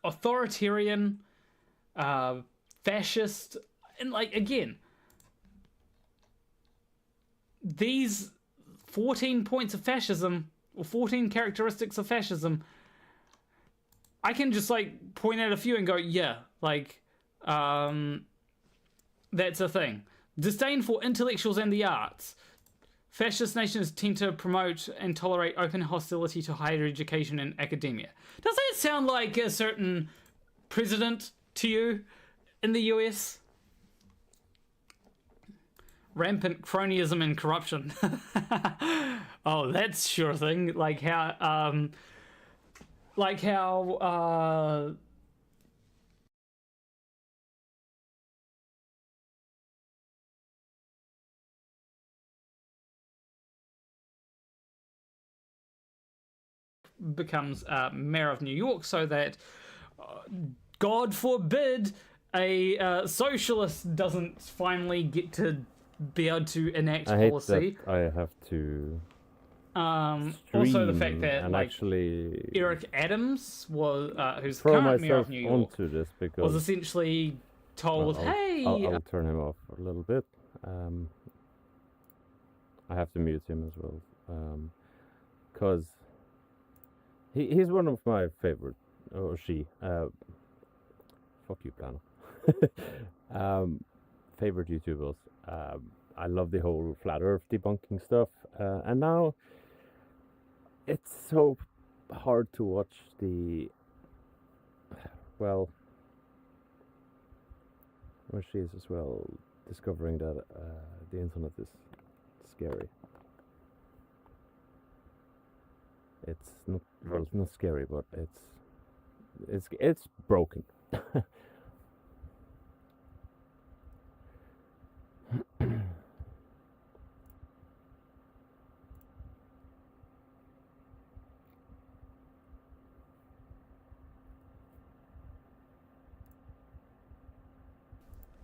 authoritarian, fascist, and like again, these 14 points of fascism or 14 characteristics of fascism, I can just like point out a few and go, yeah, like that's a thing. Disdain for intellectuals and the arts. Fascist nations tend to promote and tolerate open hostility to higher education and academia. Does that sound like a certain president to you in the US? Rampant cronyism and corruption. Oh, that's sure a thing. Like how becomes mayor of New York, so that God forbid a socialist doesn't finally get to be able to enact policy. That I have to. Also, the fact that like actually Eric Adams was, who's throw current mayor of myself New York, onto this because was essentially told, "Hey, I'll turn him off a little bit. I have to mute him as well, because he's one of my favorite, or she. Fuck you, Plano. Favorite YouTubers. I love the whole flat Earth debunking stuff, and now it's so hard to watch the. Well, where she is as well, discovering that the internet is scary. It's not, well, it's not scary, but it's broken.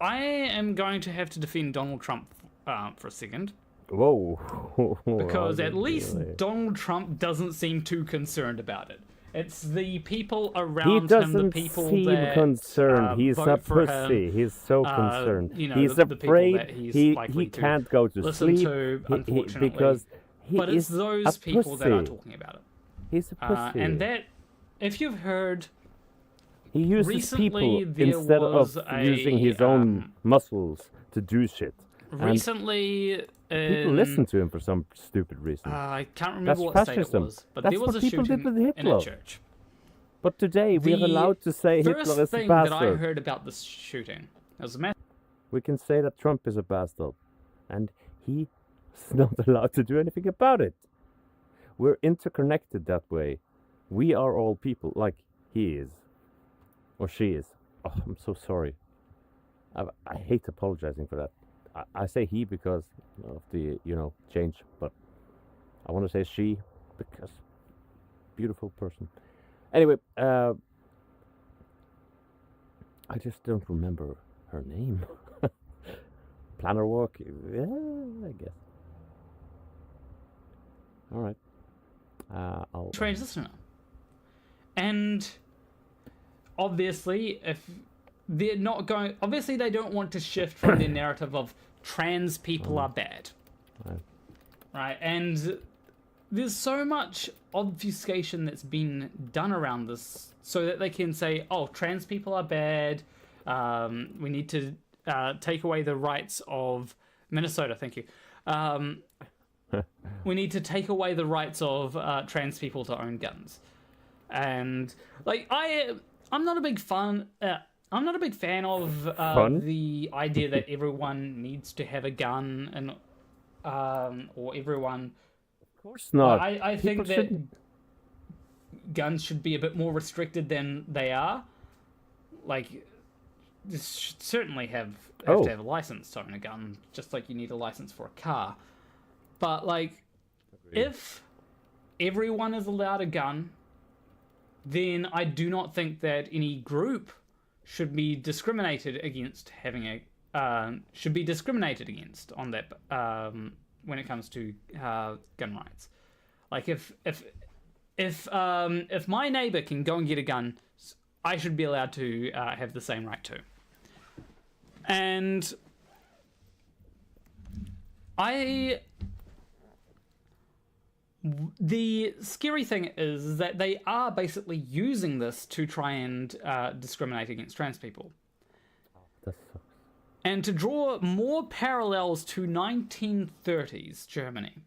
I am going to have to defend Donald Trump for a second." Whoa. Because at least Donald Trump doesn't seem too concerned about it. It's the people around him, the people that concerned. He's a vote for pussy. him. He's so concerned. You know, he's the people afraid that he's he likely to can't go to listen sleep to, unfortunately. because he but it's is those a people that are pussy. talking about it. He's a pussy. And that, if you've heard, he uses recently people there instead was of a, using his own muscles to do shit. Recently, People listen to him for some stupid reason. I can't remember That's what fascism. state it was, but That's there was what a people did shooting with in a Hitler. church. But today we are allowed to say Hitler is a First thing that I bastard. heard about this shooting, it was a mass. We can say that Trump is a bastard, and he's not allowed to do anything about it. We're interconnected that way. We are all people, like he is, or she is. Oh, I'm so sorry. I hate apologizing for that. I say he because of the, change, but I want to say she because beautiful person. Anyway, I just don't remember her name. Planner walk, yeah, I guess. All right. I'll Transitioner. And obviously, if they're not going, obviously they don't want to shift from their narrative of trans people are bad. Right? And there's so much obfuscation that's been done around this so that they can say, oh, trans people are bad. We need to take away the rights of Minnesota. Thank you. We need to take away the rights of trans people to own guns. And like I'm not a big fan. I'm not a big fan of the idea that everyone needs to have a gun and or everyone. Of course not. I think that guns should be a bit more restricted than they are. Like, this should certainly have to have a license to own a gun, just like you need a license for a car. But like, if everyone is allowed a gun, then I do not think that any group should be discriminated against having a should be discriminated against on that when it comes to gun rights. Like if my neighbor can go and get a gun I should be allowed to have the same right too. And the scary thing is that they are basically using this to try and discriminate against trans people. That sucks. And to draw more parallels to 1930s Germany.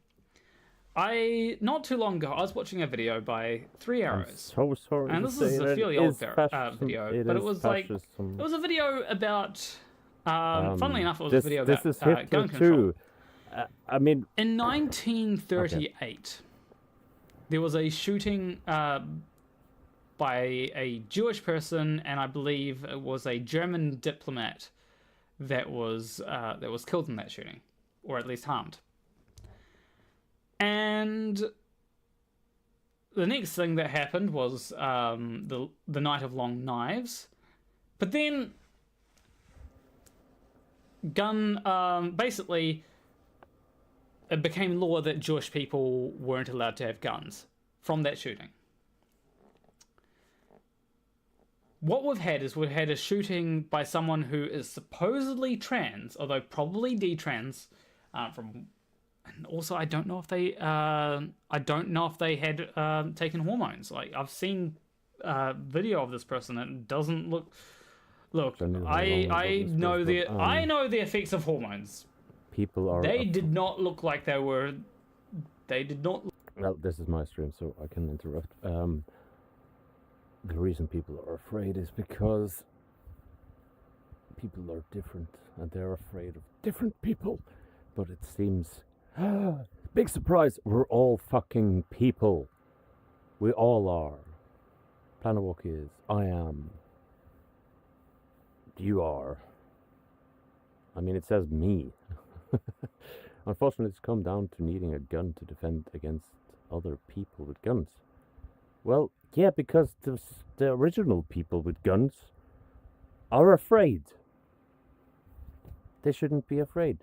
Not too long ago, I was watching a video by 3 Arrows. I'm so sorry. And this is a fairly old video, but it was like, it was a video about, funnily enough, it was a video about gun control. I mean... In 1938, there was a shooting by a Jewish person, and I believe it was a German diplomat that was killed in that shooting, or at least harmed. And the next thing that happened was the Night of Long Knives, but then basically it became law that Jewish people weren't allowed to have guns from that shooting. What we've had a shooting by someone who is supposedly trans, although probably detrans, and also I don't know if they had taken hormones. Like, I've seen video of this person and it doesn't look. Look, I know the effects of hormones. People are. They did not look like they were. They did not. Well, this is my stream, so I can interrupt. The reason people are afraid is because people are different, and they're afraid of different people. But it seems, big surprise, we're all fucking people. We all are. Planawalk is. I am. You are. I mean, it says me. Unfortunately, it's come down to needing a gun to defend against other people with guns. Well, yeah, because the original people with guns are afraid. They shouldn't be afraid.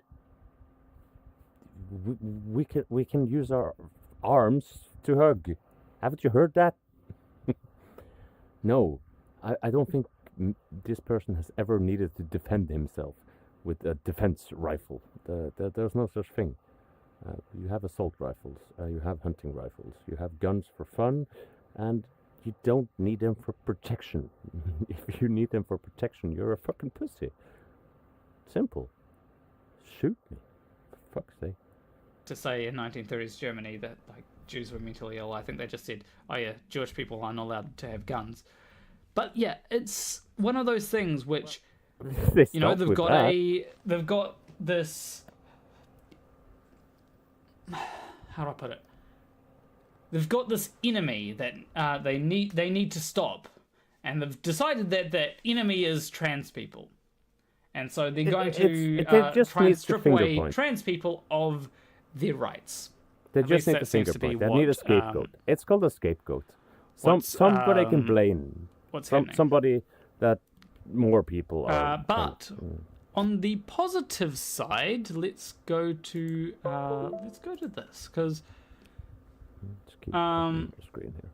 We can use our arms to hug. Haven't you heard that? No, I don't think this person has ever needed to defend himself with a defense rifle. There's no such thing. You have assault rifles, you have hunting rifles, you have guns for fun, and you don't need them for protection. If you need them for protection, you're a fucking pussy. Simple. Shoot me. For fuck's sake. To say in 1930s Germany that like Jews were mentally ill, I think they just said, oh yeah, Jewish people aren't allowed to have guns. But yeah, it's one of those things which, you know, they've got this, how do I put it? They've got this enemy that they need to stop, and they've decided that that enemy is trans people, and so they're going to try and strip away trans people of their rights. They just need a finger point. They need a scapegoat. It's called a scapegoat. Somebody can blame. Somebody that more people are. But on the positive side, let's go to this, because keep the screen here.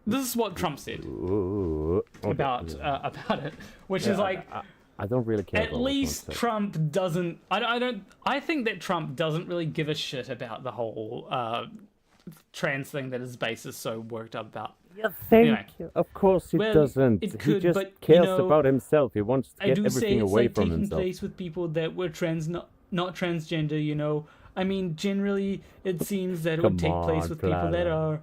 This is what Trump said about it, which is like, I don't really care. At least Trump doesn't. I think that Trump doesn't really give a shit about the whole trans thing that his base is so worked up about. You think? Anyway, of course he doesn't. He just cares about himself. He wants to get everything away from himself. Taking place with people that were not transgender. You know, I mean, generally it seems that it would take place with people that are.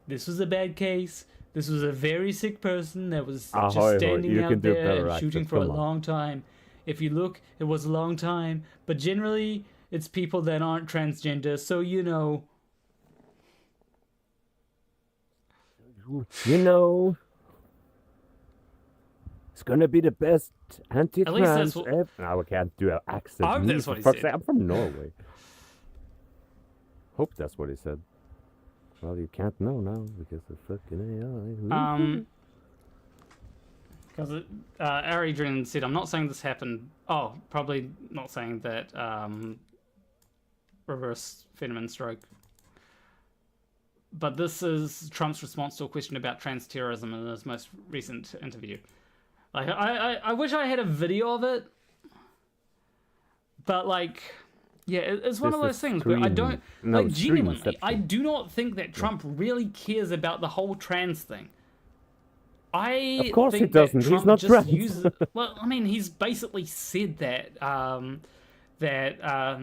This was a bad case. This was a very sick person that was just standing out there and shooting for a long time. If you look, it was a long time. But generally, it's people that aren't transgender. So, you know. You know. It's going to be the best anti-trans ever. No, I can't do an accent. I hope that's what he said. I'm from Norway. Hope that's what he said. Well, you can't know now because of fucking AI. Because Adrian said, I'm not saying this happened. Oh, probably not saying that reverse Fetterman stroke. but this is Trump's response to a question about trans terrorism in his most recent interview. Like, I wish I had a video of it, but like, yeah, it's one of those things where I don't genuinely. I do not think that Trump really cares about the whole trans thing. Of course he doesn't. He's not trans. Well, I mean, he's basically said that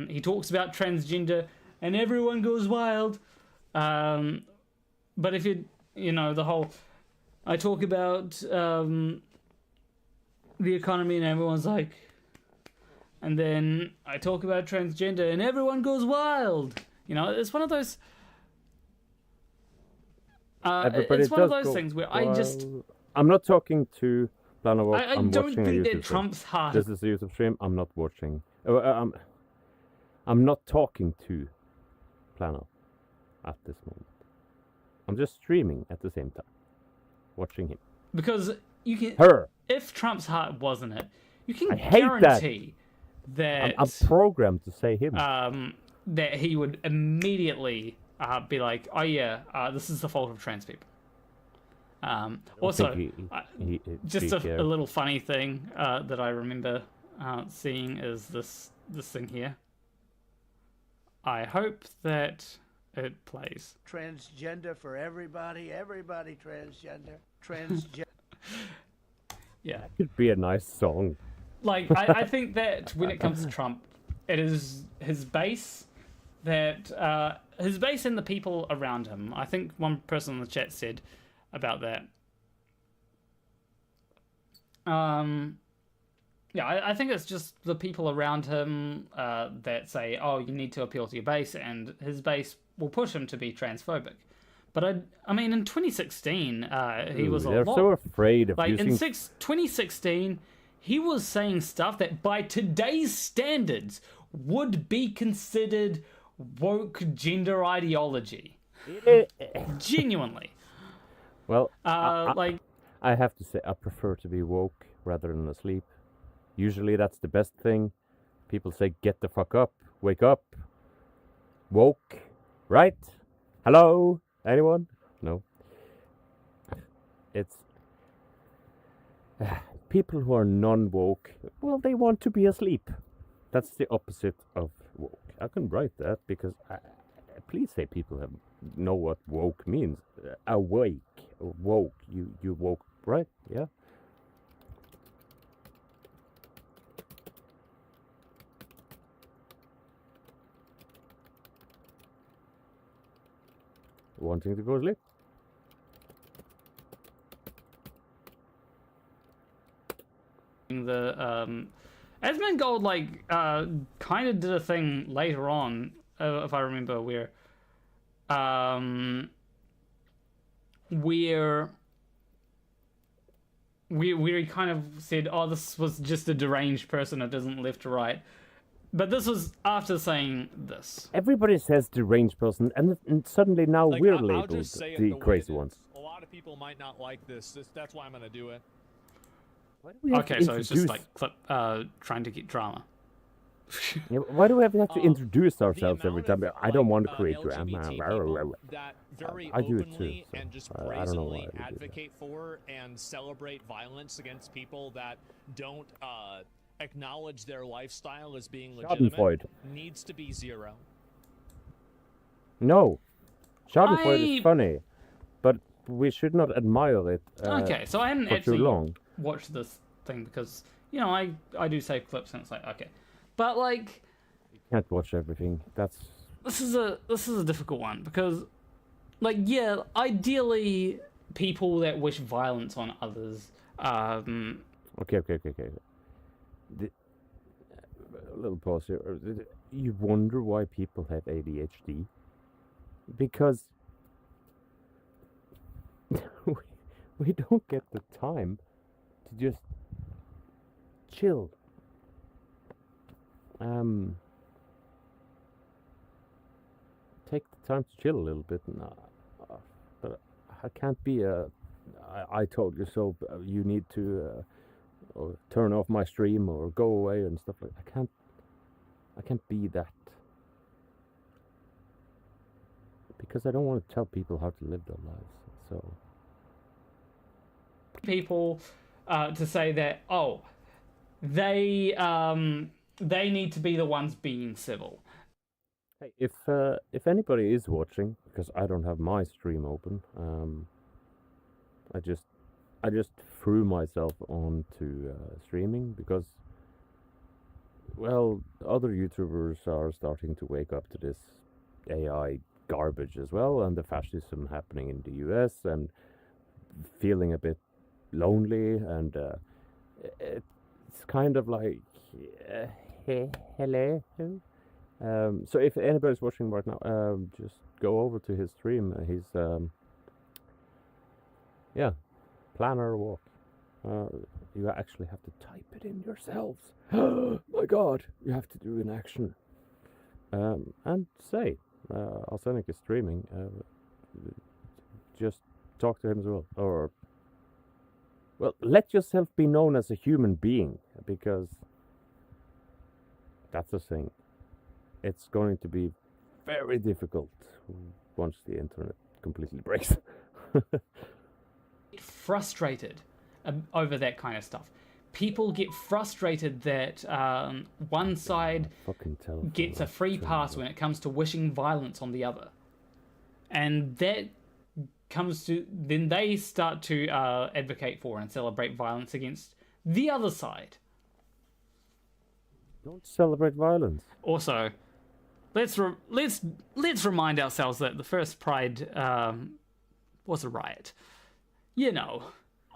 he talks about transgender and everyone goes wild. But if the whole, I talk about the economy and everyone's like, and then I talk about transgender and everyone goes wild. It's one of those. It's one of those things where I'm not talking to Planner. I don't think that Trump's heart. This is a YouTube stream. I'm not watching. I'm not talking to Planner at this moment. I'm just streaming at the same time, watching him. Because you can. If Trump's heart wasn't it, you can guarantee that I'm programmed to say him. That he would immediately be like, "Oh yeah, this is the fault of trans people." Also, just a little funny thing that I remember seeing is this thing here. I hope that it plays. Transgender for everybody transgender. Yeah, that could be a nice song. Like, I think that when it comes to Trump, it is his base his base and the people around him. I think one person in the chat said about that. Yeah, I think it's just the people around him that say, "Oh, you need to appeal to your base," and his base will push him to be transphobic. But I mean, in 2016, he was a lot. They're so afraid of using. In 2016, he was saying stuff that, by today's standards, would be considered woke gender ideology. Genuinely. Well, I have to say, I prefer to be woke rather than asleep. Usually that's the best thing. People say, get the fuck up, wake up. Woke, right? Hello? Anyone? No. It's... people who are non-woke, well, they want to be asleep. That's the opposite of woke. I can write that because... please say people know what woke means. Awake, woke, you woke, right? Yeah. Wanting to go to sleep. The Asmongold kind of did a thing later on, if I remember, where he kind of said, "Oh, this was just a deranged person. It isn't left to right." But this was after saying this. Everybody says deranged person, and suddenly now we're labeled the crazy ones. A lot of people might not like this. That's why I'm going to do it. Okay, so it's just like trying to get drama. Yeah, why do we have to introduce ourselves every time? I don't want to create drama. That very I do it too. openly and just brazenly advocate for and celebrate violence against people that don't acknowledge their lifestyle as being legitimate needs to be zero. No, Schadenfreude is funny, but we should not admire it. Okay, so I hadn't actually watched this thing because I do save clips and it's like okay, but like you can't watch everything. This is a difficult one because ideally people that wish violence on others. Okay. A little pause here. You wonder why people have ADHD? Because we don't get the time to just chill. Take the time to chill a little bit. But I can't be I told you so. You need to or turn off my stream or go away and stuff like that. I can't be that because I don't want to tell people how to live their lives. So people to say that they need to be the ones being civil. hey, if anybody is watching, because I don't have my stream open, I just threw myself onto streaming because, well, other YouTubers are starting to wake up to this AI garbage as well, and the fascism happening in the US, and feeling a bit lonely, and it's kind of like, hello. So if anybody's watching right now, just go over to his stream. He's yeah, planner walk. You actually have to type it in yourselves. My God, you have to do an action. And say, Arsenic is streaming. Just talk to him as well. Or, well, let yourself be known as a human being, because that's the thing. It's going to be very difficult once the internet completely breaks. Frustrated over that kind of stuff. People get frustrated that one side gets a free pass when it comes to wishing violence on the other. And that comes to... then they start to advocate for and celebrate violence against the other side. Don't celebrate violence. Also, let's remind ourselves that the first Pride was a riot. You know,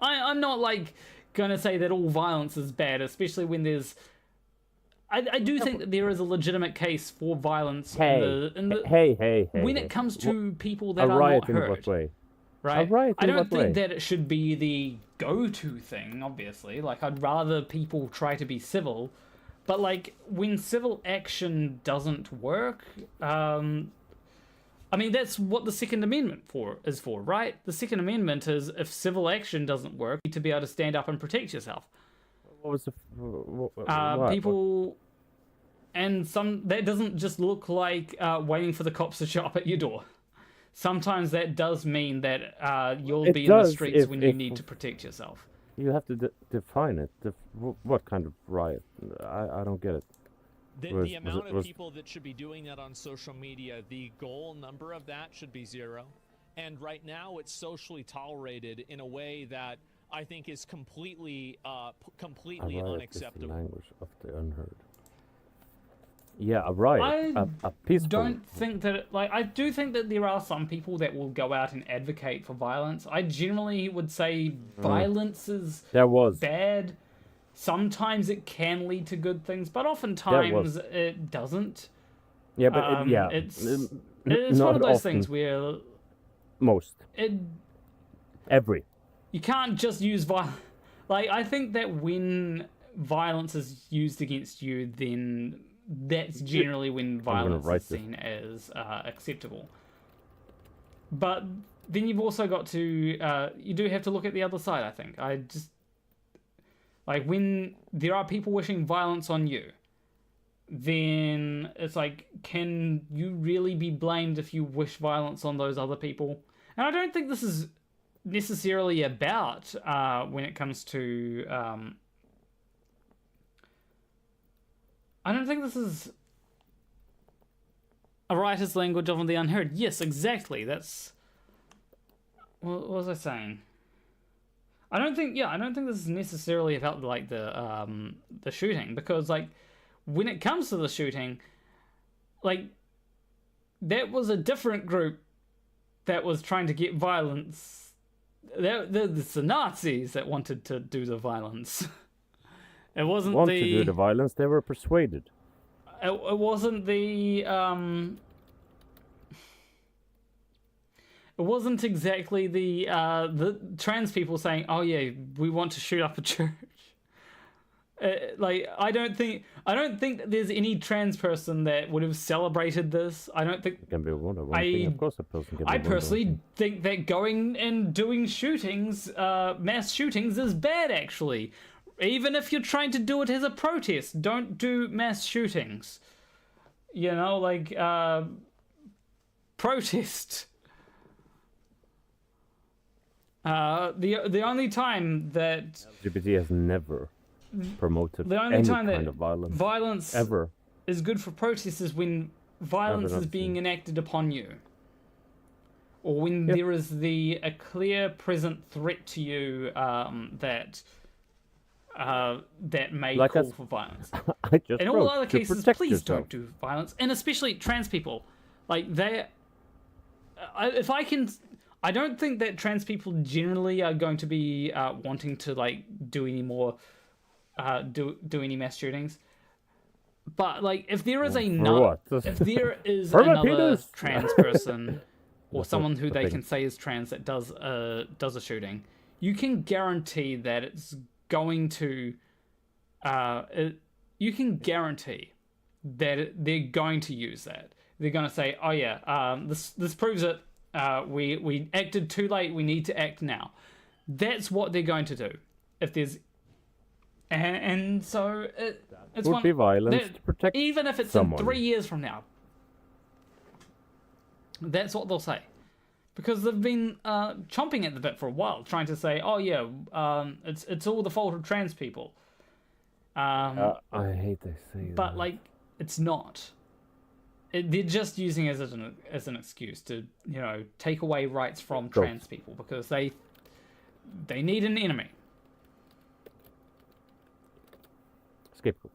I'm not like gonna say that all violence is bad, especially when there's... I do think that there is a legitimate case for violence in the hey, when it comes to people that a are riot not in hurt. what way? Right? A riot I in don't what think way? that it should be the go-to thing, obviously. Like, I'd rather people try to be civil. But, like, when civil action doesn't work, I mean, that's what the Second Amendment is for, right? The Second Amendment is, if civil action doesn't work, you need to be able to stand up and protect yourself. What was the... People... And that doesn't just look like waiting for the cops to show up at your door. Sometimes that does mean that you'll be in the streets when you need to protect yourself. You have to define it. What kind of riot? I don't get it. The amount of people that should be doing that on social media, the goal number of that should be 0. And right now it's socially tolerated in a way that I think is completely unacceptable. Is the language of the unheard. Yeah, a riot. A peaceful... don't think that... I do think that there are some people that will go out and advocate for violence. I generally would say violence is bad. Sometimes it can lead to good things, but oftentimes it doesn't. Yeah, but it's one of those things where... You can't just use violence. Like, I think that when violence is used against you, then... that's generally when violence is seen as acceptable. But then you've also got to... you do have to look at the other side, I think. Like, when there are people wishing violence on you, then it's like, can you really be blamed if you wish violence on those other people? And I don't think this is necessarily about when it comes to... I don't think this is a writer's language of the unheard. Yes, exactly. That's... What was I saying? I don't think this is necessarily about, like, the shooting, because, like, when it comes to the shooting, like, that was a different group that was trying to get violence. It's the Nazis that wanted to do the violence. It wasn't to do the violence, they were persuaded. It wasn't the... It wasn't exactly the trans people saying, "Oh yeah, we want to shoot up a church." Like, I don't think that there's any trans person that would have celebrated this. I don't think... It can be one thing. Of course, a person can be I personally think that going and doing shootings, mass shootings, is bad, actually. Even if you're trying to do it as a protest, don't do mass shootings. You know, like, protest. The only time that LGBT has never promoted the only any time kind that of violence violence ever. is good for protests is when violence Never is being seen. enacted upon you, or when Yep. there is a clear present threat to you that may Like call us- for violence. I just In all wrote, other to cases, protect please yourself. don't do violence, and especially trans people. Like I don't think that trans people generally are going to be wanting to like do any more, do any mass shootings. But like, if there is what? if there is For my another penis! trans person or That's someone not who the they thing. can say is trans that does a shooting, you can guarantee that it's going to, you can guarantee that they're going to use that. They're going to say, "Oh yeah, this proves it. We acted too late. We need to act now." That's what they're going to do. If there's, and so it's Would be violence that- to protect even if it's someone. in 3 years from now. That's what they'll say, because they've been chomping at the bit for a while, trying to say, "Oh yeah, it's all the fault of trans people." I hate they say that. But like, it's not. They're just using it as an excuse to, you know, take away rights from trans people because they need an enemy. Scapegoat.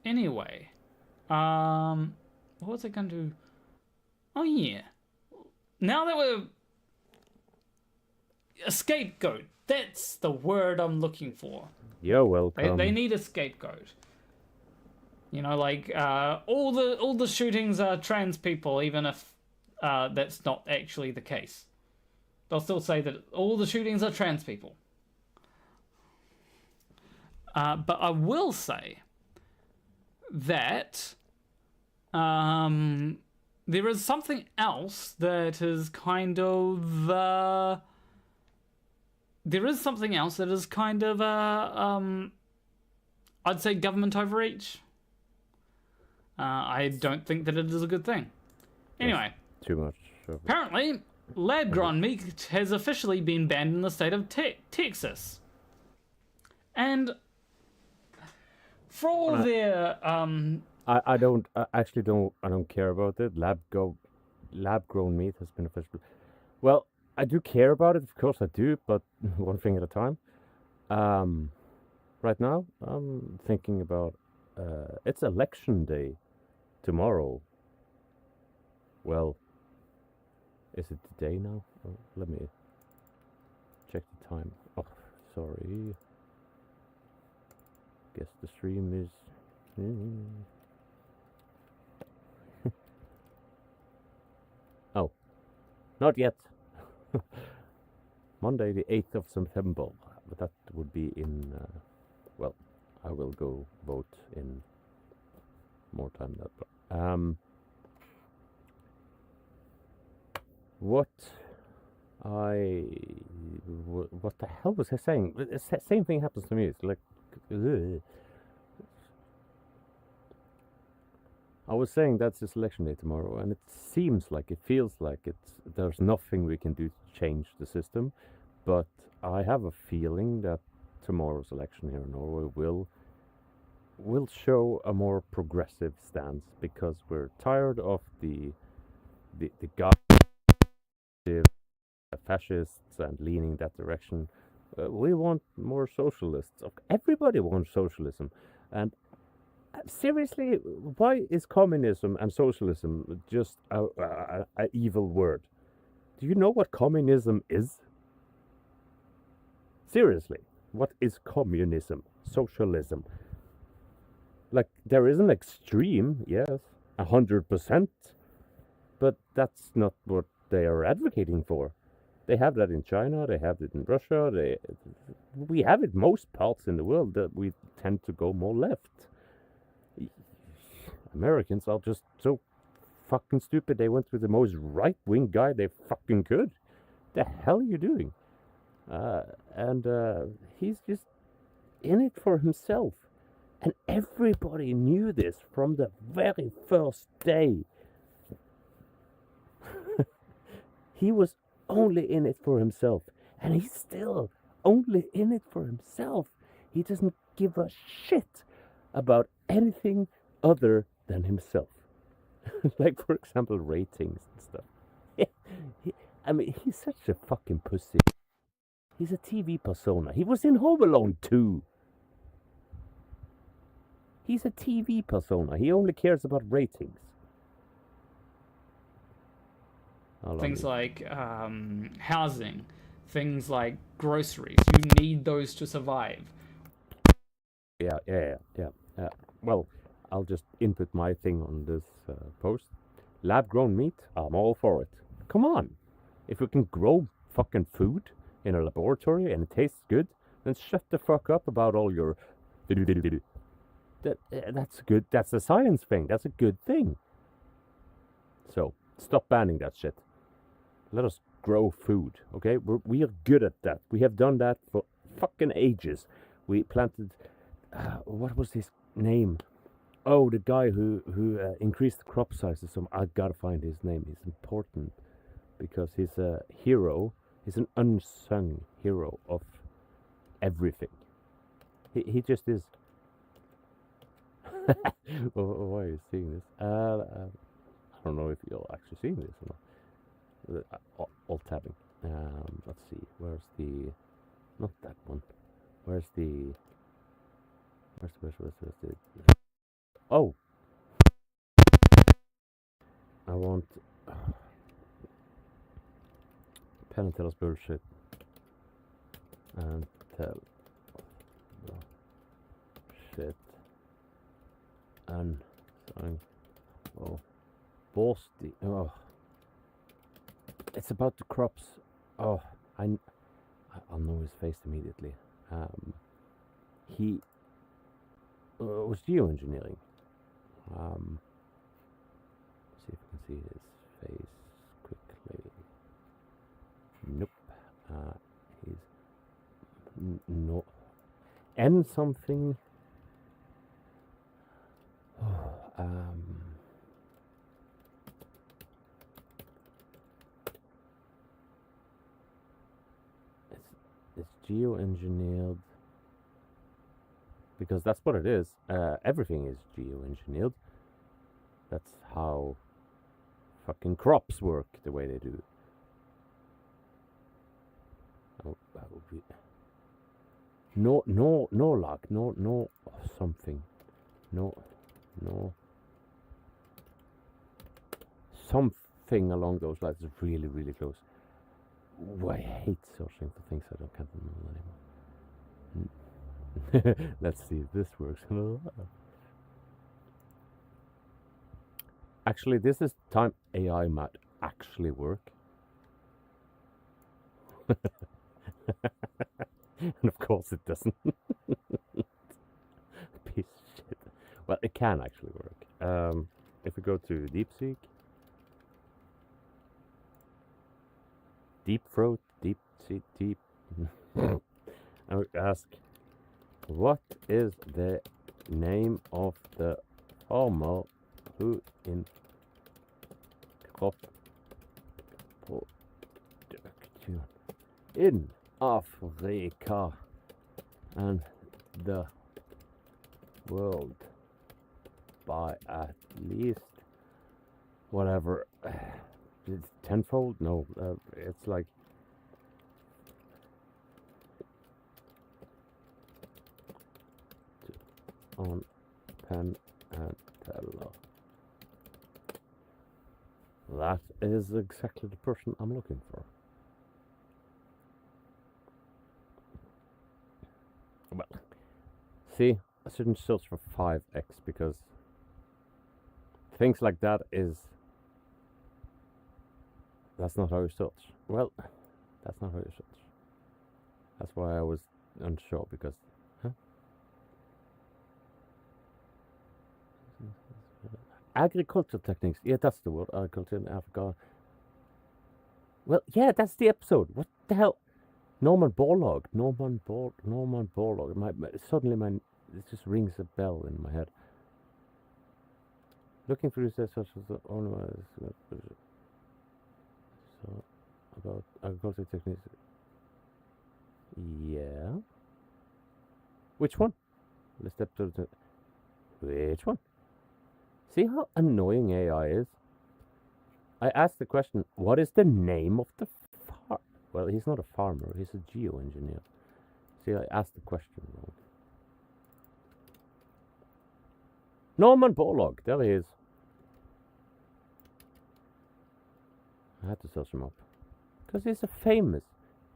Anyway, what was I going to do? Oh yeah, now that we're a scapegoat, that's the word I'm looking for. You're welcome. They need a scapegoat. You know, like all the shootings are trans people, even if that's not actually the case. They'll still say that all the shootings are trans people. But I will say that there is something else that is kind of I'd say government overreach. I don't think that it is a good thing. Anyway, Too much. apparently, lab-grown meat has officially been banned in the state of Texas. And for all their I don't care about it. Lab grown meat has been officially. Well, I do care about it, of course I do, but one thing at a time. Right now I'm thinking about it's election day tomorrow. Well, is it today now? Oh, let me check the time. Oh, sorry. Guess the stream is. Oh, not yet. Monday, the 8th of September. But that would be in. Well, I will go vote in more time than that. What the hell was I saying? Same thing happens to me. It's like, ugh. I was saying that's this election day tomorrow, and it feels like there's nothing we can do to change the system, but I have a feeling that tomorrow's election here in Norway will show a more progressive stance, because we're tired of the fascists and leaning that direction. We want more socialists. Everybody wants socialism, and seriously, why is communism and socialism just a evil word? Do you know what communism is? Seriously, what is communism? Socialism? Like, there is an extreme, yes, 100%, but that's not what they are advocating for. They have that in China, they have it in Russia, we have it most parts in the world, that we tend to go more left. Americans are just so fucking stupid. They went with the most right-wing guy they fucking could. The hell are you doing? He's just in it for himself. And everybody knew this from the very first day He was only in it for himself, and he's still only in it for himself. He doesn't give a shit about anything other than himself. Like, for example, ratings and stuff. I mean, he's such a fucking pussy. He's a TV persona. He was in Home Alone 2. He's a TV persona. He only cares about ratings. Things like housing, things like groceries. You need those to survive. Yeah. Well, I'll just input my thing on this post. Lab-grown meat, I'm all for it. Come on. If we can grow fucking food in a laboratory and it tastes good, then shut the fuck up about all your... That's good. That's a science thing. That's a good thing. So, stop banning that shit. Let us grow food, okay? We are good at that. We have done that for fucking ages. We planted... what was his name? Oh, the guy who increased the crop sizes. I gotta find his name. He's important because he's a hero. He's an unsung hero of everything. He just is. Why are you seeing this? I don't know if you're actually seeing this or not. Alt tabbing. Let's see. Where's the? Not that one. Where's the? Oh, I want Penn and Teller's bullshit and tell shit and something. Oh, Borsty. Oh, it's about the crops. Oh, I'll know his face immediately. He was geoengineering. See if we can see his face quickly. Nope. He's no. N something. It's geoengineered. Because that's what it is. Everything is geoengineered. That's how fucking crops work the way they do. Oh, that would be no luck, no something, no something along those lines. Is really close. Ooh, I hate searching for things I can't remember anymore. Let's see if this works. Actually, this is time AI might actually work. And of course it doesn't. Piece of shit. Well, it can actually work. If we go to DeepSeek, Deep Throat, Deep. I would ask, what is the name of the farmer who in crop production in Africa and the world by at least whatever, it's tenfold? No, it's like on Penn and Teller. That is exactly the person I'm looking for. Well, see, I shouldn't search for 5x because things like that that's not how you search. Well, that's not how you search. That's why I was unsure because, agriculture techniques. Yeah, that's the word. Agriculture in Africa. Well, yeah, that's the episode. What the hell? Norman Borlaug. Suddenly it just rings a bell in my head. Looking for research such as the so about agricultural techniques. Yeah. Which one? Let's step to the. Which one? See how annoying AI is? I asked the question, what is the name of the farm? Well, he's not a farmer, he's a geoengineer. See, I asked the question wrong. Norman Borlaug, there he is. I had to search him up. Because he's a famous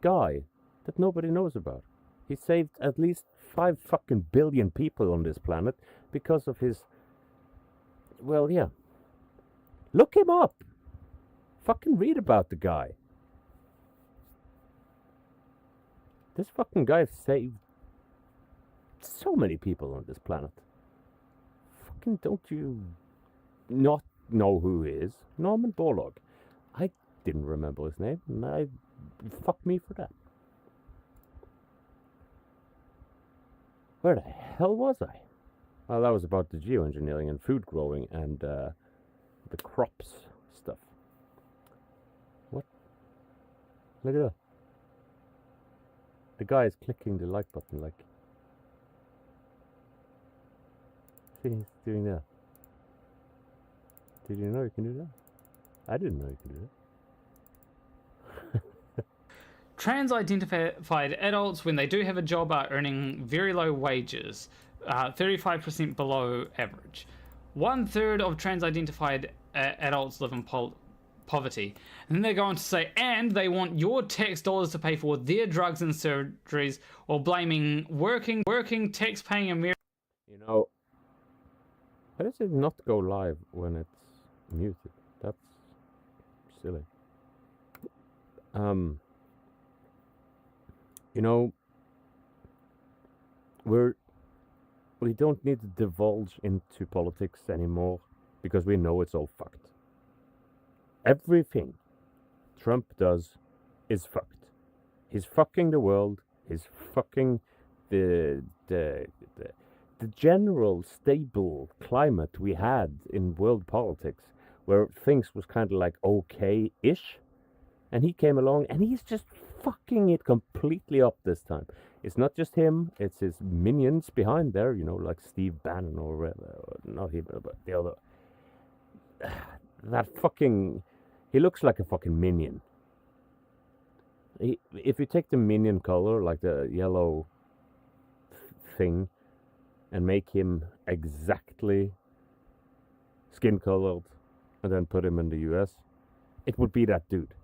guy that nobody knows about. He saved at least 5 fucking billion people on this planet because of his... Well, yeah. Look him up! Fucking read about the guy. This fucking guy saved so many people on this planet. Fucking don't you not know who he is? Norman Borlaug. I didn't remember his name, and fuck me for that. Where the hell was I? Well, that was about the geoengineering and food growing and the crops stuff. What? Look at that. The guy is clicking the like button like... See, he's doing that. Did you know you can do that? I didn't know you could do that. Trans-identified adults, when they do have a job, are earning very low wages, 35% below average. 1/3 of trans-identified adults live in poverty. And then they go on to say, and they want your tax dollars to pay for their drugs and surgeries, while blaming working, tax-paying Americans. You know, how does it not go live when it's muted? That's silly. You know, we don't need to divulge into politics anymore because we know it's all fucked. Everything Trump does is fucked. He's fucking the world. He's fucking the general stable climate we had in world politics, where things was kind of like okay-ish, and he came along and he's just fucking it completely up this time. It's not just him; it's his minions behind there, you know, like Steve Bannon or not him, but the other. That fucking, he looks like a fucking minion. If you take the minion color, like the yellow thing, and make him exactly skin colored, and then put him in the US, it would be that dude.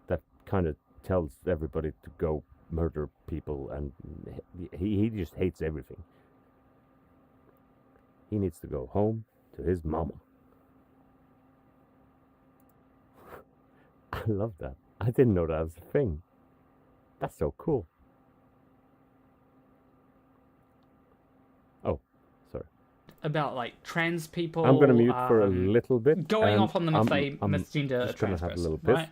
That kind of tells everybody to go murder people, and he just hates everything. He needs to go home to his mama. I love that. I didn't know that was a thing. That's so cool. Oh, sorry. About like trans people. I'm gonna mute for a little bit. Going off on them if they misgender a just trans gonna have person, a little piss. right?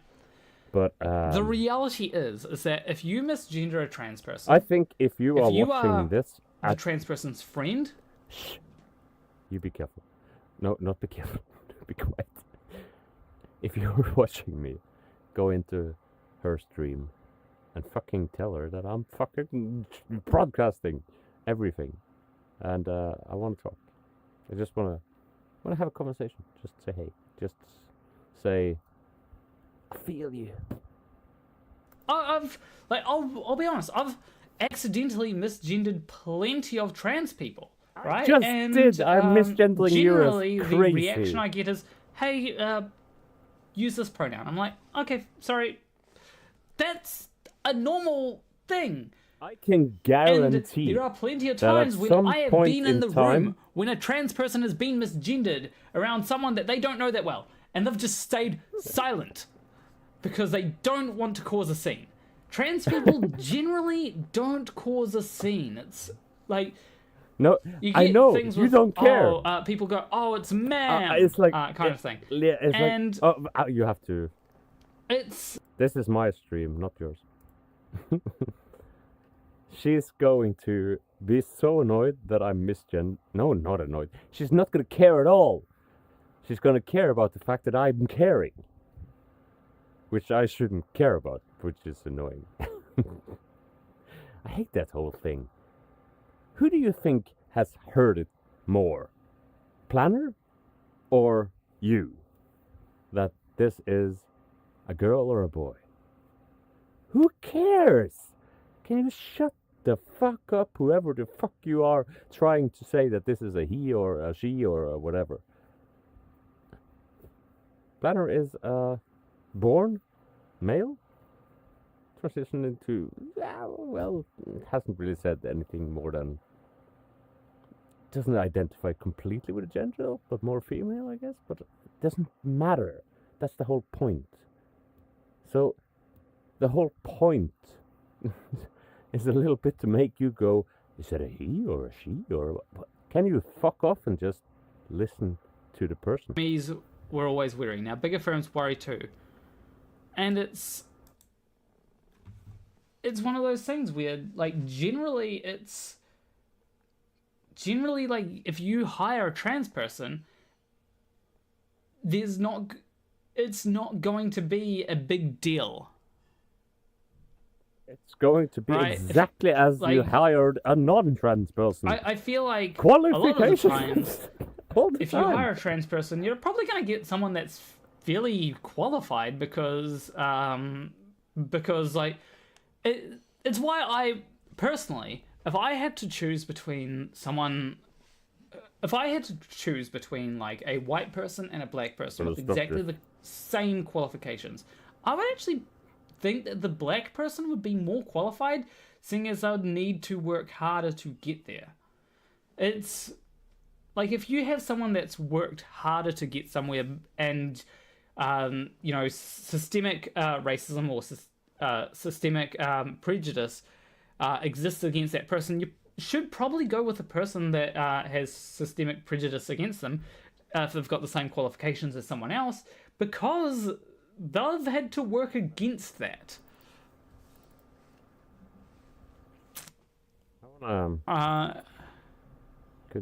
But the reality is that if you misgender a trans person, I think if you are watching this, the trans person's friend, shh, you be careful. No, not be careful. Be quiet. If you're watching me, go into her stream and fucking tell her that I'm fucking broadcasting everything, and I want to talk. I just want to have a conversation. Just say hey. Just say, I feel you. I'll be honest. I've accidentally misgendered plenty of trans people, right? I just and, did. I'm misgendering you as generally, crazy. the reaction I get is, "Hey, use this pronoun." I'm like, "Okay, sorry." That's a normal thing. I can guarantee. And there are plenty of times when I have been in the room when a trans person has been misgendered around someone that they don't know that well, and they've just stayed silent because they don't want to cause a scene. Trans people generally don't cause a scene. It's like, no, I know things you with, don't care. People go, "Oh, it's ma'am," it's like kind of thing. Yeah, it's and like, you have to. It's. This is my stream, not yours. She's going to be so annoyed that I'm misgen. No, not annoyed. She's not going to care at all. She's going to care about the fact that I'm caring. which I shouldn't care about, which is annoying. I hate that whole thing. Who do you think has heard it more? Planner or you? That this is a girl or a boy? Who cares? Can you shut the fuck up, whoever the fuck you are trying to say that this is a he or a she or a whatever? Planner is born male, transitioned into, well, it hasn't really said anything more than, doesn't identify completely with a gender, but more female, I guess, but it doesn't matter. That's the whole point. So, the whole point is a little bit to make you go, is it a he or a she or what? Can you fuck off and just listen to the person? Me's were always worrying. Now, bigger firms worry too. And it's one of those things where, like, generally, like, if you hire a trans person, it's not going to be a big deal. It's going to be right? exactly as you hired a non-trans person. I feel like qualifications. A lot of the times, if you hire a trans person, you're probably going to get someone that's fairly qualified because like it's why I personally, if I had to choose between like a white person and a black person with exactly the same qualifications, I would actually think that the black person would be more qualified, seeing as I would need to work harder to get there. It's like if you have someone that's worked harder to get somewhere and systemic racism or systemic prejudice exists against that person, you should probably go with a person that has systemic prejudice against them if they've got the same qualifications as someone else, because they've had to work against that.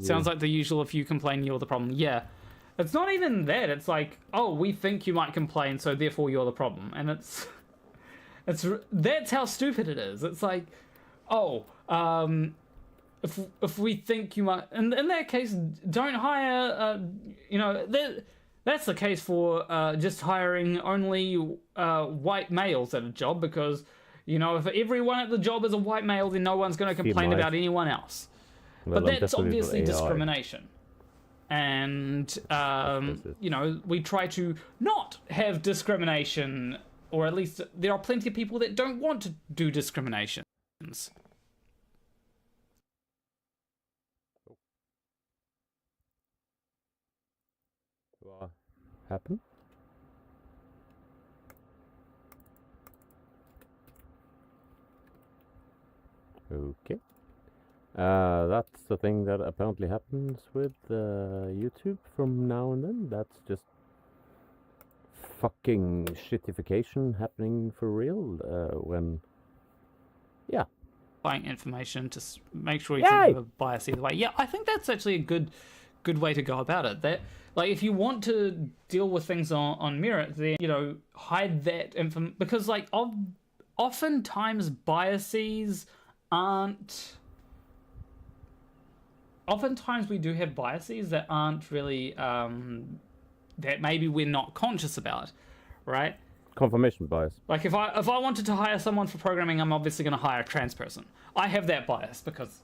Sounds like the usual, if you complain, you're the problem. Yeah. It's not even that. It's like, oh, we think you might complain, so therefore you're the problem. And that's how stupid it is. It's like, oh, if we think you might, and in that case, don't hire, that's the case for just hiring only white males at a job, because, if everyone at the job is a white male, then no one's going to complain about anyone else. Well, but that's obviously discrimination. And, we try to not have discrimination, or at least there are plenty of people that don't want to do discriminations. What happened? Okay. That's the thing that apparently happens with YouTube from now and then. That's just fucking shitification happening for real when... Yeah. Buying information to make sure you don't have a bias either way. Yeah, I think that's actually a good way to go about it. That, like, if you want to deal with things on merit, then, hide that information. Because, like, oftentimes biases aren't... Oftentimes we do have biases that aren't really, that maybe we're not conscious about, right? Confirmation bias. Like if I wanted to hire someone for programming, I'm obviously going to hire a trans person. I have that bias because,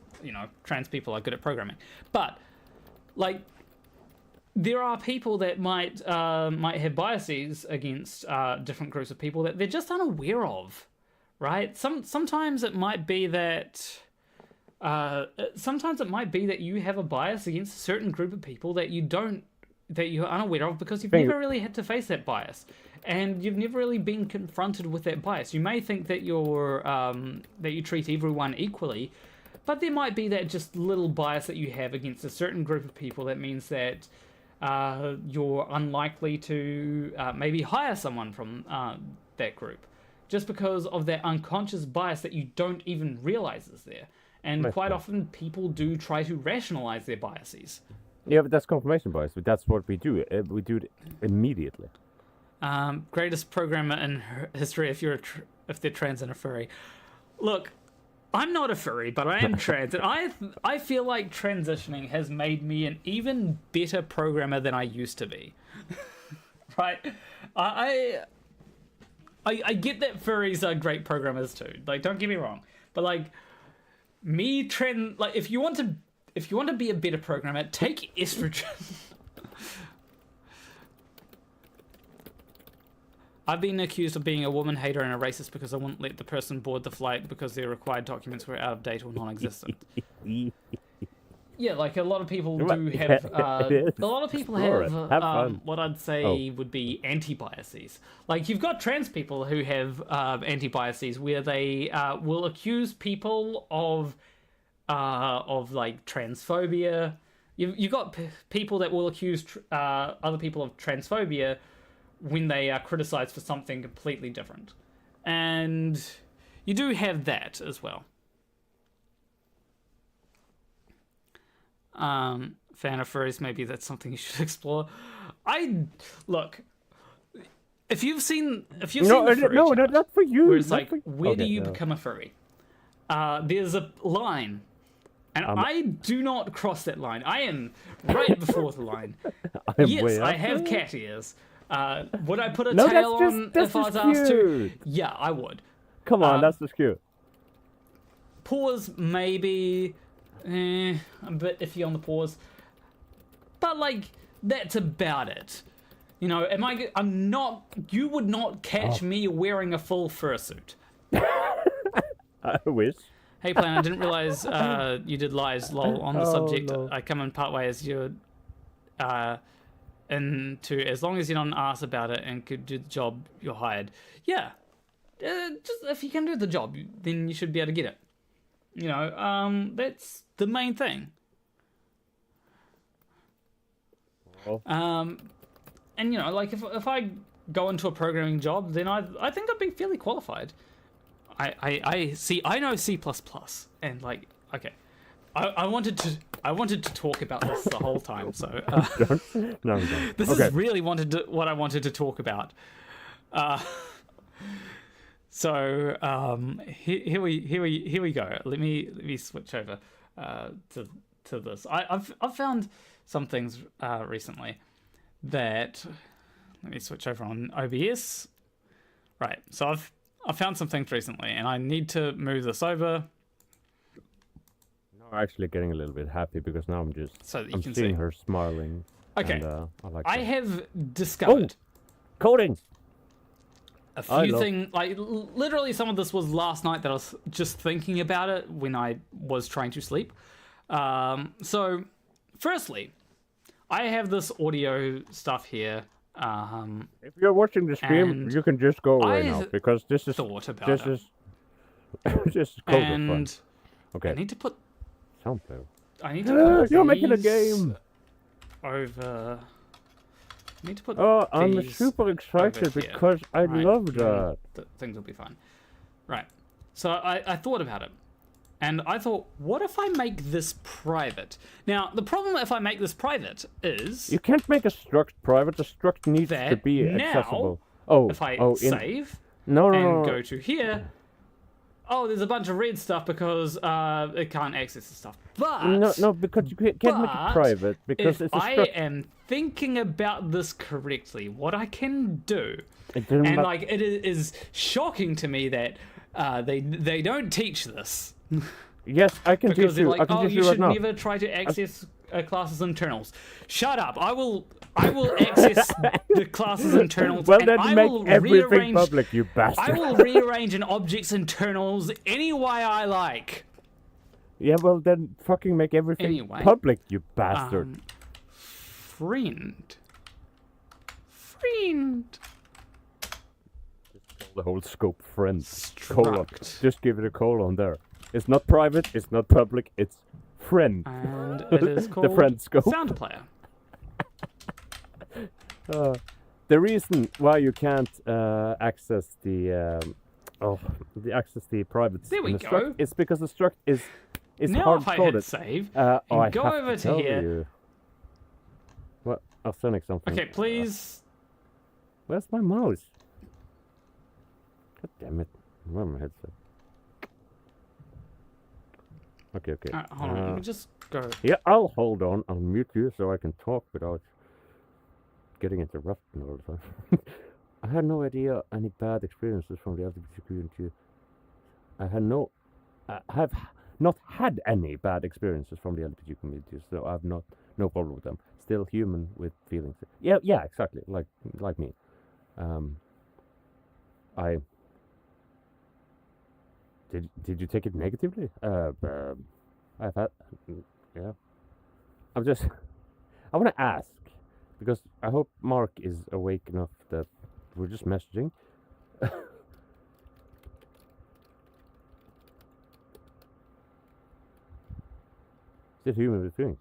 trans people are good at programming. But, like, there are people that might have biases against different groups of people that they're just unaware of, right? Sometimes it might be that... sometimes it might be that you have a bias against a certain group of people that you're unaware of because you've never really had to face that bias, and you've never really been confronted with that bias. You may think that that you treat everyone equally, but there might be that just little bias that you have against a certain group of people that means that you're unlikely to maybe hire someone from that group, just because of that unconscious bias that you don't even realize is there. And quite often, people do try to rationalize their biases. Yeah, but that's confirmation bias. But that's what we do. We do it immediately. Greatest programmer in history if if they're trans and a furry. Look, I'm not a furry, but I am trans, and I feel like transitioning has made me an even better programmer than I used to be. Right? I get that furries are great programmers too. Like, don't get me wrong, but like if you want to be a better programmer, take estrogen. I've been accused of being a woman hater and a racist because I wouldn't let the person board the flight because their required documents were out of date or non-existent. Yeah, like a lot of people do have. A lot of people have what I'd say would be anti-biases. Like, you've got trans people who have anti-biases where they will accuse people of like transphobia. You've got people that will accuse other people of transphobia when they are criticized for something completely different. And you do have that as well. Fan of furries, maybe that's something you should explore. Look, if you've seen the furry chart, not for you. where it's like, where do you become a furry? There's a line, and I do not cross that line. I am right before the line. Yes, I have cat ears. Would I put a tail on if I was asked to? Yeah, I would. Come on, that's just cute. Paws, maybe. I'm a bit iffy on the paws. But, like, that's about it. You know, I'm not... You would not catch me wearing a full fursuit. I wish. Hey, Plan, I didn't realize you did lies, lol, on the subject. No. I come in partway as you're... into as long as you're not an ass about it and could do the job, you're hired. Yeah, just if you can do the job, then you should be able to get it. You know, that's the main thing. Well. And you know, like if I go into a programming job, then I think I'd be fairly qualified. I know C++, and like, okay. I wanted to talk about this the whole time, so no. This is really what I wanted to talk about. Here we go. Let me switch over to this. I've found some things recently that, let me switch over on OBS. Right, so I've found some things recently, and I need to move this over. I'm actually getting a little bit happy because now I'm seeing her smiling. Okay, and, I have discovered coding. A few things, like literally some of this was last night that I was just thinking about it when I was trying to sleep. So, firstly, I have this audio stuff here. If you're watching the stream, you can just go away now because this is just code fun. Okay. I need to put. I need to put you're making a game. Over. I need to put. Oh, I'm super excited because I love that. Things will be fine. Right. So I thought about it. And I thought, what if I make this private? Now, the problem if I make this private is... You can't make a struct private. The struct needs to be accessible. Oh, if I save and go to here... Oh, there's a bunch of red stuff because it can't access the stuff. But... No, because you can't make it private because it's a struct. If I am thinking about this correctly, what I can do... And, like, it is shocking to me that they don't teach this. Yes, I can teach you. Like, I can teach you right should now. never try to access a class's internals. Shut up! I will access the class's internals. Well, and then I make will everything rearrange, public, you bastard. I will rearrange an object's internals any way I like. Yeah, well then fucking make everything public, you bastard. Friend. Just call the whole scope friend. Colon. Just give it a colon there. It's not private, it's not public, it's friend. And it is called the friend scope. Sound Player. The reason why you can't access the private struct is because the struct is now hard if I coded. hit save and go over to here. What? I'll send something. Okay, please. Where's my mouse? God damn it. Where's my headset? Okay. Hold on, let me just go. Yeah, I'll hold on. I'll mute you so I can talk without getting interrupted all the time. I had no idea any bad experiences from the LGBT community. I have not had any bad experiences from the LGBT community, so I've no problem with them. Still human with feelings. Yeah, exactly. Like me. Did you take it negatively? I've had, yeah. I want to ask, because I hope Mark is awake enough that we're just messaging. Still human with feelings.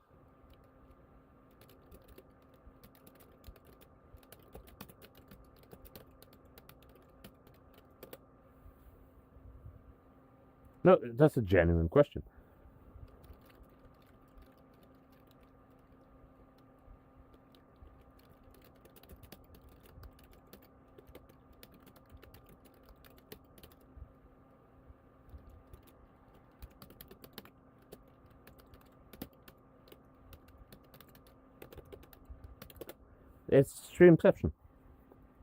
No, that's a genuine question. It's streamception.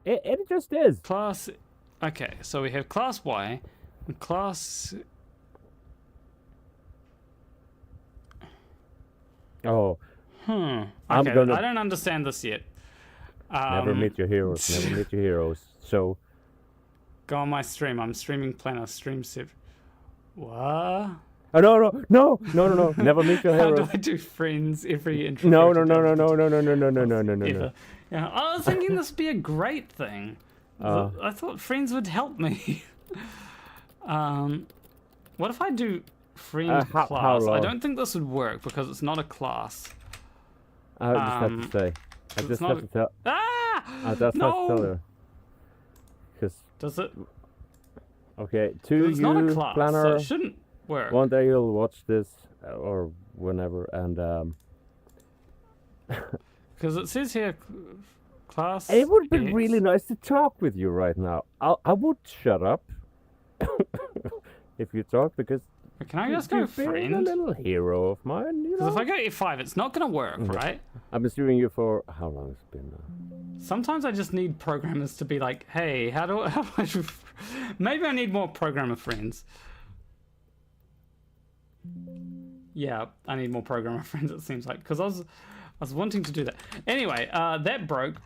It just is. Class. Okay, so we have class Y and class. Oh. Okay, I don't understand this yet. Never meet your heroes. Never meet your heroes. So. Go on my stream. I'm streaming Planner. Stream Civ. What? Oh, no. Never meet your heroes. How do I do friends every intro? No. Yeah, I was thinking this would be a great thing. I thought friends would help me. What if I do friend class? How long? I don't think this would work because it's not a class. I just have to say. I just have to tell. I just have to tell you. Because. Does it? Okay, to it's you, not a class, Planner. so it shouldn't work. One day you'll watch this or whenever, and because it says here, class. it would be X. really nice to talk with you right now. I would shut up if you talk, because Can I just go you've been a friend? little hero of mine, you know. Because if I go F5, it's not gonna work, right? I've been streaming you for how long has it been now? Sometimes I just need programmers to be like, hey, how do I do... Maybe I need more programmer friends. Yeah, I need more programmer friends, it seems like, because I was wanting to do that. Anyway, that broke.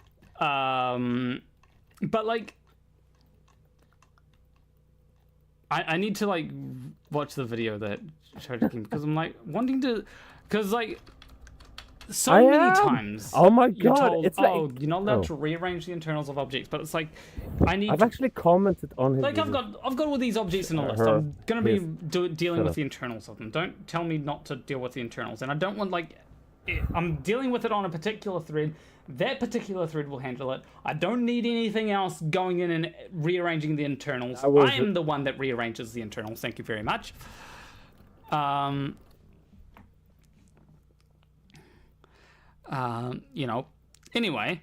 But like, I need to like watch the video that showed it because I'm like wanting to, because like so many times. Oh my you're god! told, It's like you're not allowed to rearrange the internals of objects, but it's like I've actually commented on his. like I've got all these objects in a list. I'm gonna be dealing with the internals of them. Don't tell me not to deal with the internals, and I don't want like I'm dealing with it on a particular thread. That particular thread will handle it. I don't need anything else going in and rearranging the internals. I am the one that rearranges the internals. Thank you very much. You know, anyway,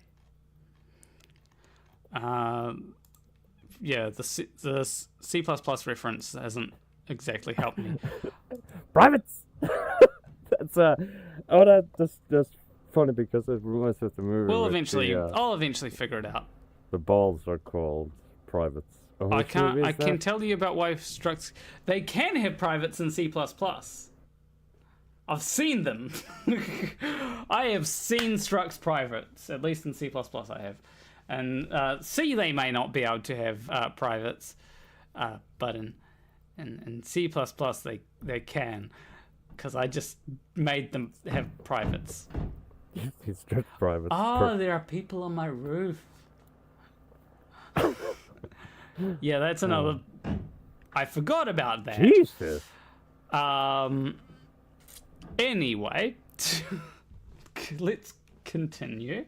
yeah, the C++ reference hasn't exactly helped me. Privates. That's that's just funny because it reminds me of the movie. I'll eventually figure it out. The balls are called privates. Oh, I can tell you about why structs. They can have privates in C++. I've seen them. I have seen structs privates, at least in C++ I have. And C they may not be able to have privates, but in C++ they can, because I just made them have privates. It's struct privates. Oh, there are people on my roof. Yeah, that's another. I forgot about that. Jesus. Anyway, let's continue.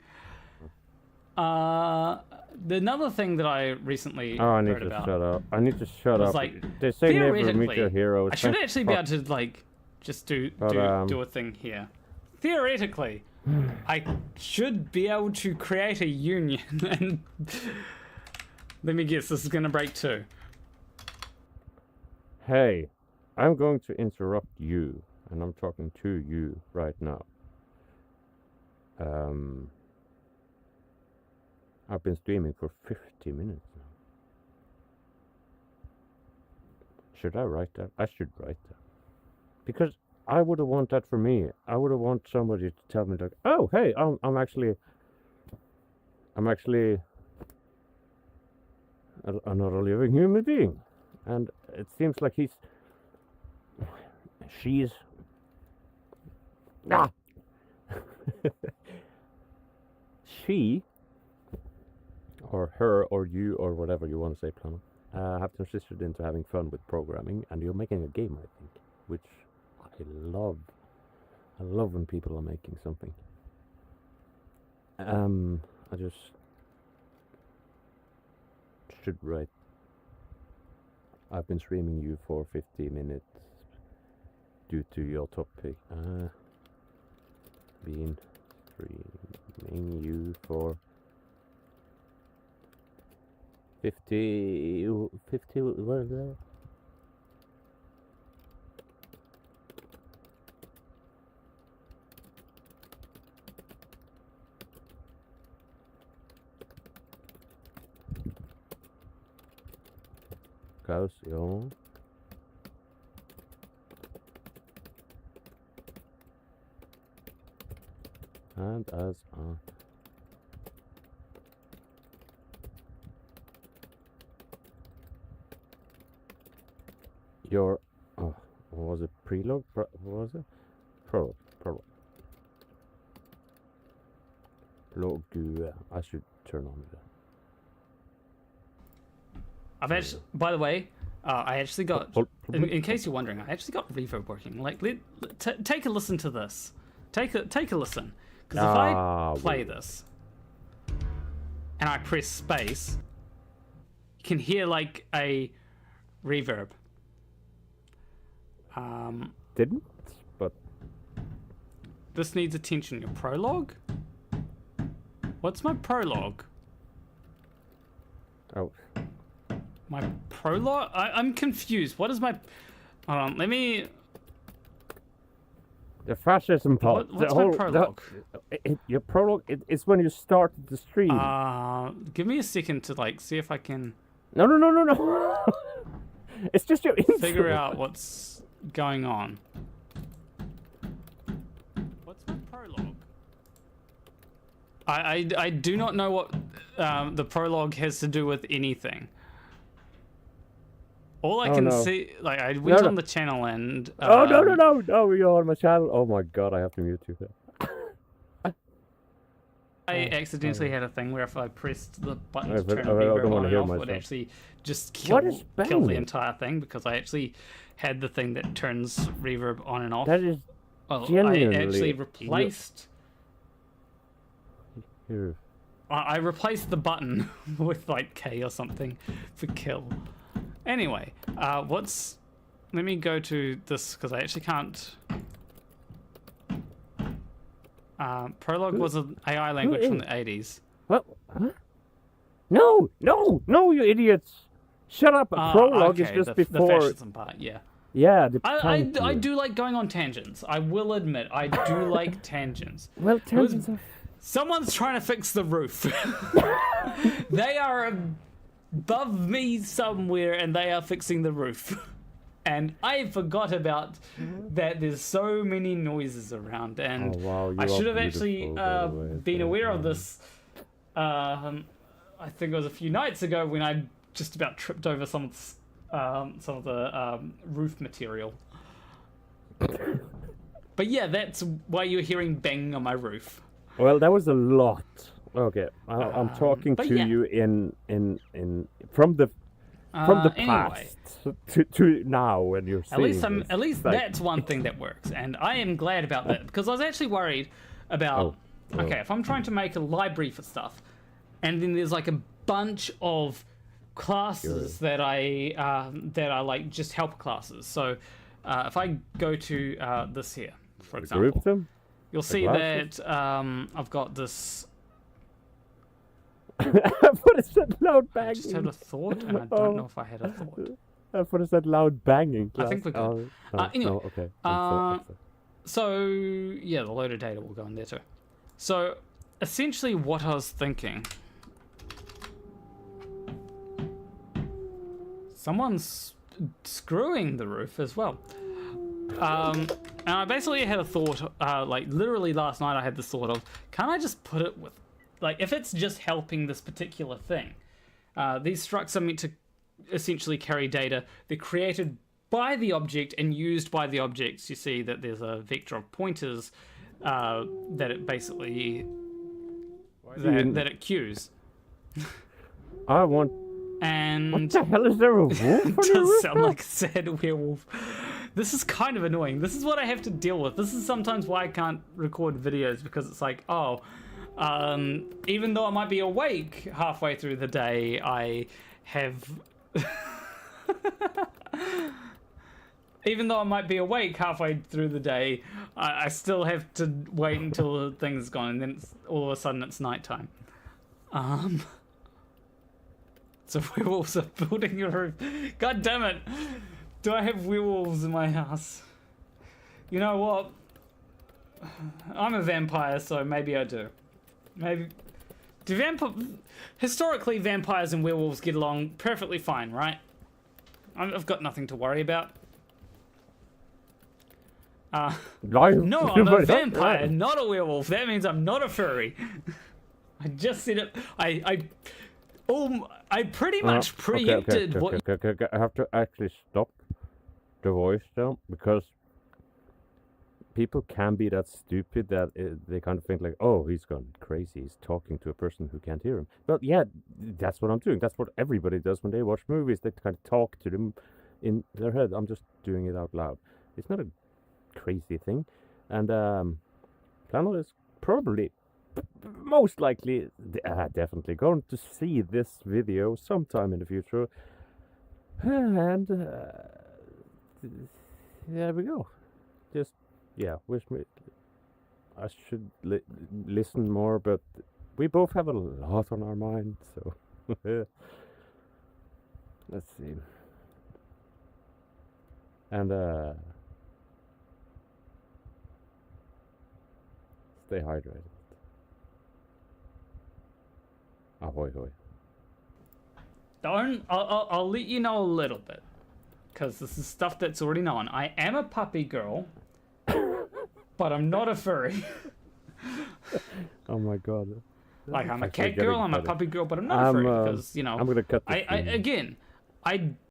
Another thing that I recently heard about. Shut up. I need to shut up. Like, they say never meet your heroes. I should actually be able to like just do a thing here. Theoretically, I should be able to create a union and let me guess, this is gonna break too. Hey, I'm going to interrupt you, and I'm talking to you right now. I've been streaming for 50 minutes now. Should I write that? I should write that. Because I would have want that for me. I would have want somebody to tell me like, oh, hey, I'm actually another living human being. And it seems like she's she or her or you or whatever you want to say, Plano, have transitioned into having fun with programming, and you're making a game, I think, which I love. I love when people are making something. I just should write. I've been streaming you for 50 minutes due to your topic. Been streaming you for 50, what is that? Caution. And as your what was it, prelogue? What was it? Prologue. Log. I should turn on that. I've actually, by the way, I actually got, in case you're wondering, I actually got reverb working. Like, take a listen to this. Take a listen. Because if I play this, and I press space, you can hear, like, a reverb. Didn't, but... This needs attention. Your prologue? What's my prologue? Oh. My prologue? I'm confused. What is my... Hold on, let me... The fascism part. What's my prologue? Your prologue is when you started the stream. Give me a second to, like, see if I can... No. It's just your intro. Figure out what's going on. What's my prologue? I do not know what the prologue has to do with anything. All I can see, like, I went on the channel and... No, you're on my channel. Oh my god, I have to mute you. I accidentally had a thing where if I pressed the button to turn I don't reverb want on to and hear off, it myself. would actually just kill the banging? entire thing, because I actually had the thing that turns reverb on and off. That is Well, genuinely... I actually replaced... Here. I replaced the button with, like, K or something for kill. Anyway, let me go to this, because I actually can't... Prologue was an AI language from the 80s. What? Huh? No, you idiots! Shut up! Prologue is just before... The fascism part, yeah. Yeah, I do like going on tangents. I will admit, I do like tangents. Well, tangents are... Someone's trying to fix the roof. They are above me somewhere, and they are fixing the roof. And I forgot about that there's so many noises around, and I should have actually been aware of this. I think it was a few nights ago when I just about tripped over some of the roof material. But yeah, that's why you're hearing bang on my roof. Well, that was a lot. Okay, I'm talking to you in from the past to now when you're seeing at least that's one thing that works, and I am glad about that, because I was actually worried about okay, if I'm trying to make a library for stuff, and then there's like a bunch of classes that are like just help classes. So if I go to this here, for example, group them. you'll see glasses? that I've got this. What is that loud I just had banging? a thought, and I don't know if I had a thought. What is that loud banging? I think we're good. Oh, no, Anyway, no, okay. I'm so- So yeah, the loaded data will go in there too. So essentially, what I was thinking. Someone's screwing the roof as well. And I basically had a thought, like literally last night I had this thought of, can I just put it with, like, if it's just helping this particular thing, these structs are meant to essentially carry data. They're created by the object and used by the objects. You see that there's a vector of pointers that it basically, that it cues. I want. And What the hell is there a wolf? it does sound like a sad werewolf. This is kind of annoying. This is what I have to deal with. This is sometimes why I can't record videos, because it's like, oh, even though I might be awake halfway through the day, I have... Even though I might be awake halfway through the day, I still have to wait until the thing's gone, and then all of a sudden it's nighttime. So werewolves are building a roof. God damn it! Do I have werewolves in my house? You know what? I'm a vampire, so maybe I do. Maybe... Historically, vampires and werewolves get along perfectly fine, right? I've got nothing to worry about. No, I'm a vampire, not a werewolf. That means I'm not a furry. I just said it. I pretty much preempted what. Okay. I have to actually stop the voice down, because people can be that stupid that they kind of think like, oh, he's gone crazy. He's talking to a person who can't hear him. But yeah, that's what I'm doing. That's what everybody does when they watch movies. They kind of talk to them in their head. I'm just doing it out loud. It's not a crazy thing. And Planel is probably, most likely, definitely going to see this video sometime in the future. And there we go. Just, yeah, wish me I should listen more, but we both have a lot on our mind, so let's see. And stay hydrated. Ahoy hoy. I'll let you know a little bit, because this is stuff that's already known. I am a puppy girl, but I'm not a furry. Oh my god. Like, I'm a cat girl, I'm a puppy girl, but I'm not a furry, because, you know, I'm gonna cut this. I